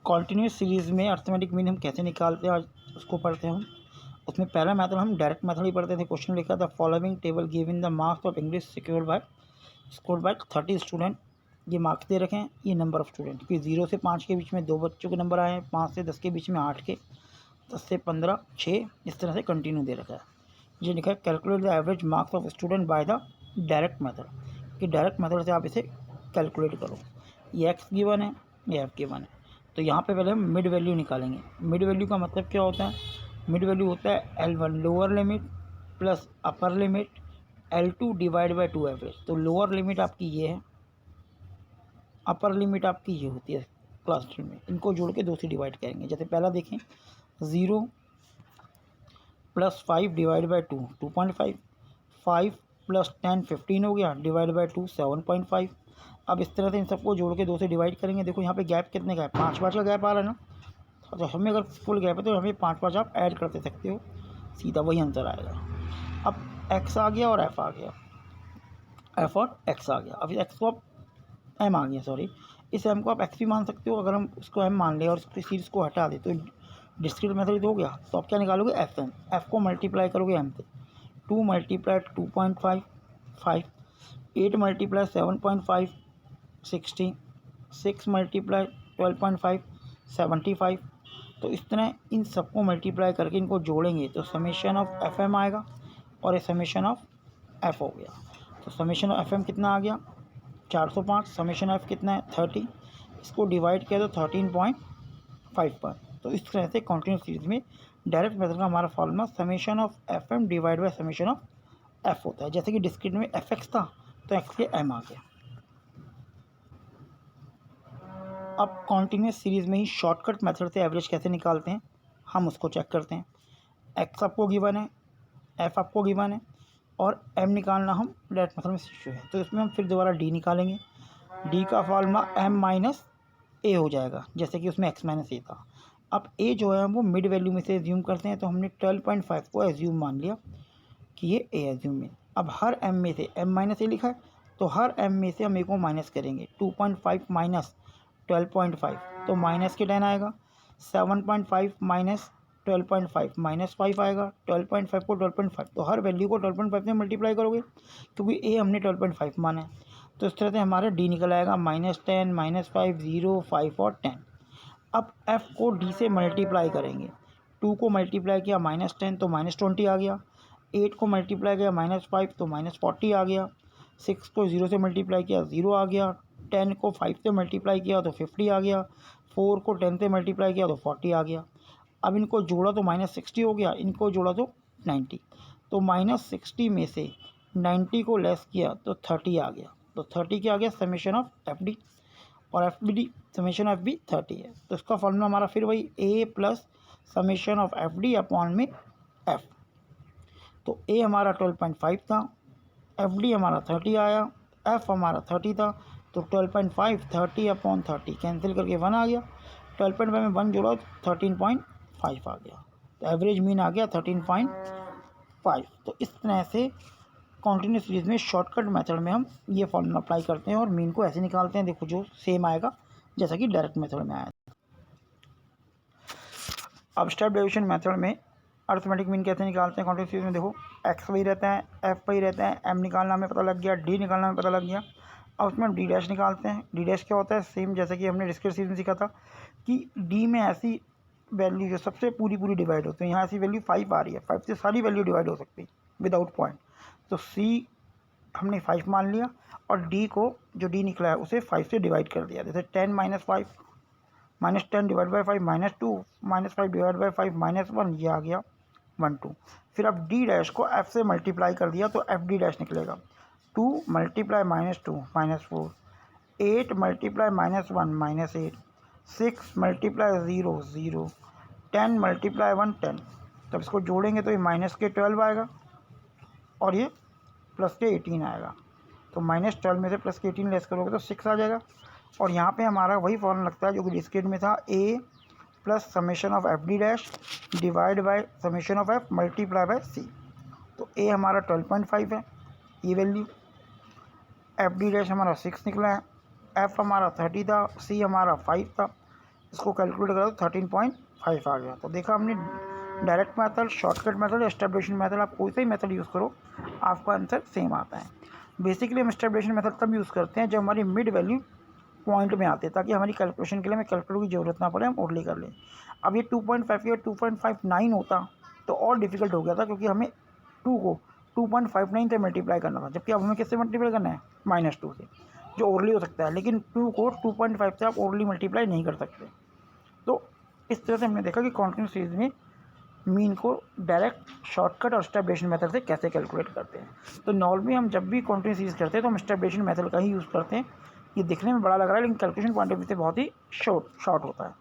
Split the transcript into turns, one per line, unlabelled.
Continuous series में arithmetic mean हम कैसे निकालते हैं, आज उसको पढ़ते हैं हम। उसमें पहला मेथड हम डायरेक्ट मेथड ही पढ़ते थे। क्वेश्चन लिखा था following table given the marks of English scored by 30 student. ये मार्क्स दे रखे हैं, ये नंबर ऑफ स्टूडेंट, क्योंकि 0 से 5 के बीच में 2 बच्चों के नंबर आए हैं, 5 से 10 के बीच में 8 के, 10 से 15 6, इस तरह से कंटिन्यू दे रखा है। ये लिखा है calculate the average marks of student by the direct method, कि डायरेक्ट मेथड से आप इसे कैलकुलेट करो। ये एक्स गिवन है, ये एफ गिवन है। तो यहाँ पे पहले हम मिड वैल्यू निकालेंगे। मिड वैल्यू का मतलब क्या होता है? मिड वैल्यू होता है L1 lower limit plus upper limit L2 divide by 2 average. तो लोअर लिमिट आपकी ये है, अपर लिमिट आपकी ये होती है क्लास 3 में। इनको जोड़ के 2 से डिवाइड करेंगे। जैसे पहला देखें 0 प्लस 5 डिवाइड बाई 2 2.5, 5 प्लस 10 15 हो गया, डिवाइड बाई 2 7.5। अब इस तरह से इन सबको जोड़ के 2 से डिवाइड करेंगे। देखो यहाँ पे गैप कितने का है? 5 का गैप आ रहा है ना। तो हमें अगर फुल गैप है तो हमें 5 आप ऐड करते सकते हो, सीधा वही आंसर आएगा। अब एक्स आ गया और एफ आ गया, एफ और एक्स आ गया। अब एक्स को आप एम आ गया, सॉरी, इस एम को आप एक्स भी मान सकते हो। अगर हम उसको एम मान लें और उसकी सीरीज़ को हटा दें तो डिस्क्रीट मेथड हो गया। तो आप क्या निकालोगे? F M. एफ को मल्टीप्लाई करोगे एम से, 2 मल्टीप्लाई 2.5 5, 8 मल्टीप्लाई 7.5 60, 6 मल्टीप्लाई 12.5 75। तो इस तरह इन सबको मल्टीप्लाई करके इनको जोड़ेंगे तो समेशन ऑफ एफ एम आएगा और ये समेशन ऑफ एफ हो गया। तो समेशन ऑफ एफ एम कितना आ गया? 405। समेशन एफ कितना है? 30। इसको डिवाइड किया तो 13.5 पर। तो इस तरह से कॉन्टिन्यूस सीरीज में डायरेक्ट मेथड का हमारा formula summation of F M divide by summation of F होता है। जैसे कि डिस्क्रीट में एफ एक्स था तो एक्स के एम आ गया। अब कॉन्टिन्यूस सीरीज में ही शॉर्टकट मेथड से एवरेज कैसे निकालते हैं हम उसको चेक करते हैं। एक्स आपको गिवन है, एफ आपको गिवन है और एम निकालना हम डायरेक्ट मेथड में सीखे हैं। तो इसमें हम फिर दोबारा डी निकालेंगे। डी का फॉर्मूला एम माइनस ए हो जाएगा, जैसे कि उसमें एक्स माइनस ए था। अब ए जो है वो मिड वैल्यू में से एज्यूम करते हैं, तो हमने 12.5 को एज्यूम मान लिया कि ये ए एज्यूम है। अब हर एम में से एम माइनस ए लिखा है तो हर एम में से हम ए को माइनस करेंगे। 2.5 माइनस 12.5 तो माइनस के 10 आएगा। 7.5 माइनस 12.5 माइनस 5 आएगा। 12.5 को 12.5 तो हर वैल्यू को 12.5 से मल्टीप्लाई करोगे, क्योंकि ए हमने 12.5 माना है। तो इस तरह से हमारा डी निकल आएगा -10 -5 0 5 और 10। अब एफ को डी से मल्टीप्लाई करेंगे। 2 को मल्टीप्लाई किया -10 तो -20 आ गया। 8 को मल्टीप्लाई किया -5 तो -40 आ गया। 6 को 0 से मल्टीप्लाई किया 0 आ गया। 10 को 5 से मल्टीप्लाई किया तो 50 आ गया। 4 को 10 से मल्टीप्लाई किया तो 40 आ गया। अब इनको जोड़ा तो -60 हो गया, इनको जोड़ा तो 90। तो -60 में से 90 को लेस किया तो 30 आ गया। तो 30 क्या आ गया? समेशन ऑफ एफ डी, और F D summation of B 30 है। तो इसका फॉर्मूला हमारा फिर वही A plus summation of F D upon में एफ। तो ए हमारा 12.5 था, एफ डी हमारा 30 आया, एफ हमारा 30 था। तो 12.5 30 अपॉन 30 कैंसिल करके 1 आ गया। 12.5 में 1 जोड़ा तो 13.5 आ गया। तो एवरेज मीन आ गया 13.5। तो इस तरह से कॉन्टिन्यूस सीरीज में शॉर्टकट मेथड में हम ये फॉर्मूला अप्लाई करते हैं और मीन को ऐसे निकालते हैं। देखो जो सेम आएगा जैसा कि डायरेक्ट मेथड में आया। अब स्टेप डेविएशन मेथड में अर्थमेटिक मीन कैसे निकालते हैं कॉन्टिन्यूस सीरीज में? देखो एक्स वही रहता है, एफ वही रहता है, एम निकालना हमें पता लग गया, डी निकालना हमें पता लग गया। अब उसमें हम डी डैश निकालते हैं। डी डैश क्या होता है? सेम जैसे कि हमने डिस्क्रीट सीरीज में सीखा था कि डी में ऐसी वैल्यू जो सबसे पूरी डिवाइड होती है। यहाँ ऐसी वैल्यू 5 आ रही है, 5 से सारी वैल्यू डिवाइड हो सकती है विदाउट पॉइंट। तो सी हमने 5 मान लिया और डी को जो डी निकला है उसे 5 से डिवाइड कर दिया। जैसे 10 - 5 -10 डिवाइड बाई 5 -2 -5 डिवाइड बाई 5 -1, ये आ गया 1 2। फिर अब डी डैश को एफ से मल्टीप्लाई कर दिया तो एफ डी डैश निकलेगा। 2 मल्टीप्लाई -2 -4, 8 मल्टीप्लाई -1 -8, 6 मल्टीप्लाई 0 0, 10 मल्टीप्लाई 1 10। तब इसको जोड़ेंगे तो ये माइनस के 12 आएगा और ये प्लस के 18 आएगा। तो -12 में से प्लस के 18 लेस करोगे तो 6 आ जाएगा। और यहाँ पे हमारा वही फॉर्मूला लगता है जो कि डिस्क्रीट में था, A plus summation of F D dash divide by summation of F multiply by C. तो ए हमारा 12.5 है ये वैल्यू, एफ डी डैश हमारा 6 निकला है, एफ हमारा 30 था, सी हमारा 5 था। इसको कैलकुलेट करा तो 13.5 आ गया। तो देखा हमने, direct method, shortcut method, establishment method, आप कोई सा ही मेथड यूज़ करो आपका आंसर सेम आता है। बेसिकली हम एस्टेब्लिशन मेथड तब यूज़ करते हैं जब हमारी मिड वैल्यू पॉइंट में आते हैं, ताकि हमारी कैलकुलेशन के लिए हमें कैलकुलेटर की ज़रूरत ना पड़े, हम ओनली कर लें। अब ये 2.5 या 2.59 होता तो और डिफिकल्ट हो गया था, क्योंकि हमें 2 को 2.59 से मल्टीप्लाई करना था, जबकि अब हमें किससे मल्टीप्लाई करना है, -2 से, जो ओरली हो सकता है, लेकिन 2 को 2.5 से आप ओरली मल्टीप्लाई नहीं कर सकते। तो इस तरह से हमने देखा कि कॉन्टिन्यूस सीरीज में मीन को डायरेक्ट, शॉर्टकट और एस्टेब्लिशन मेथड से कैसे कैलकुलेट करते हैं। तो नॉर्मली हम जब भी कॉन्टिन्यूस सीरीज करते हैं तो हम एस्टेब्लिशन मेथड का ही यूज़ करते हैं। ये दिखने में बड़ा लग रहा है, लेकिन कैलकुलेशन पॉइंट ऑफ व्यू से बहुत ही शॉर्ट होता है।